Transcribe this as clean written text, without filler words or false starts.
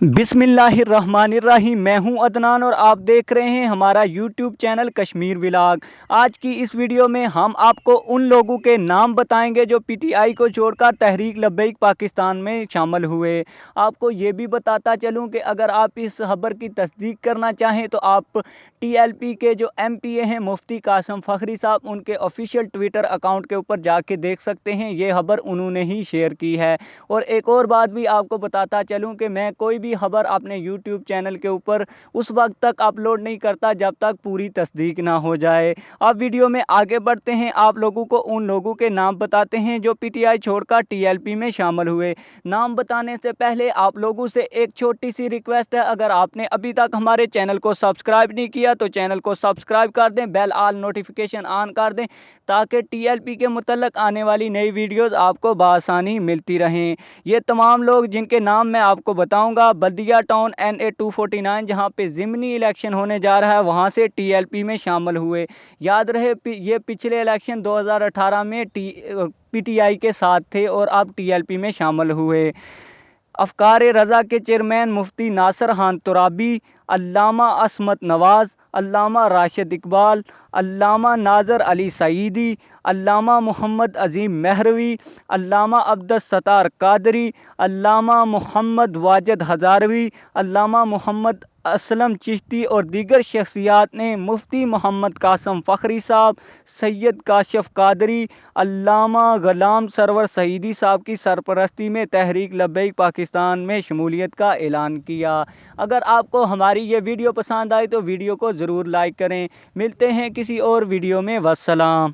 बिस्मिल्लाहिर्रहमानिर्रहीम। मैं हूं अदनान और आप देख रहे हैं हमारा यूट्यूब चैनल कश्मीर व्लॉग। आज की इस वीडियो में हम आपको उन लोगों के नाम बताएंगे जो पीटीआई को छोड़कर तहरीक लब्बैक पाकिस्तान में शामिल हुए। आपको ये भी बताता चलूं कि अगर आप इस खबर की तस्दीक करना चाहें तो आप टीएलपी के जो एमपीए हैं मुफ्ती कासिम फखरी साहब, उनके ऑफिशियल ट्विटर अकाउंट के ऊपर जाके देख सकते हैं। ये खबर उन्होंने ही शेयर की है। और एक और बात भी आपको बताता चलूं कि मैं कोई भी खबर अपने यूट्यूब चैनल के ऊपर उस वक्त तक अपलोड नहीं करता जब तक पूरी तस्दीक ना हो जाए। अब वीडियो में आगे बढ़ते हैं, आप लोगों को उन लोगों के नाम बताते हैं जो पीटीआई छोड़कर टीएलपी में शामिल हुए। नाम बताने से पहले आप लोगों से एक छोटी सी रिक्वेस्ट है, अगर आपने अभी तक हमारे चैनल को सब्सक्राइब नहीं किया तो चैनल को सब्सक्राइब कर दें, बेल आल नोटिफिकेशन ऑन कर दें ताकि टीएलपी के मुतल्लक आने वाली नई वीडियोस आपको बआसानी मिलती रहें। ये तमाम लोग जिनके नाम मैं आपको बताऊंगा, बल्दिया टाउन NA 249 जहां पे ज़िमनी इलेक्शन होने जा रहा है वहां से टीएलपी में शामिल हुए। याद रहे ये पिछले इलेक्शन 2018 में पीटीआई के साथ थे और अब टीएलपी में शामिल हुए। अफकार रज़ा के चेयरमैन मुफ्ती नासिर खान तुराबी, अल्लामा असमत नवाज़, अल्लामा राशिद इकबाल, अल्लामा नाज़र अली सईदी, अल्लामा मोहम्मद अजीम मेहरवी, अल्लामा अब्दुस सत्तार कादरी, अल्लामा मोहम्मद वाजिद हज़ारवी, अल्लामा मोहम्मद असलम चिश्ती और दीगर शख्सियात ने मुफ्ती मोहम्मद कासिम फखरी साहब, सैयद काशिफ कादरी, अल्लामा ग़ुलाम सरवर सईदी साहब की सरपरस्ती में तहरीक लब्बैक पाकिस्तान में शमूलियत का ऐलान किया। अगर आपको हमारी ये वीडियो पसंद आई तो वीडियो को ज़रूर लाइक करें। मिलते हैं किसी और वीडियो में। वस्सलाम।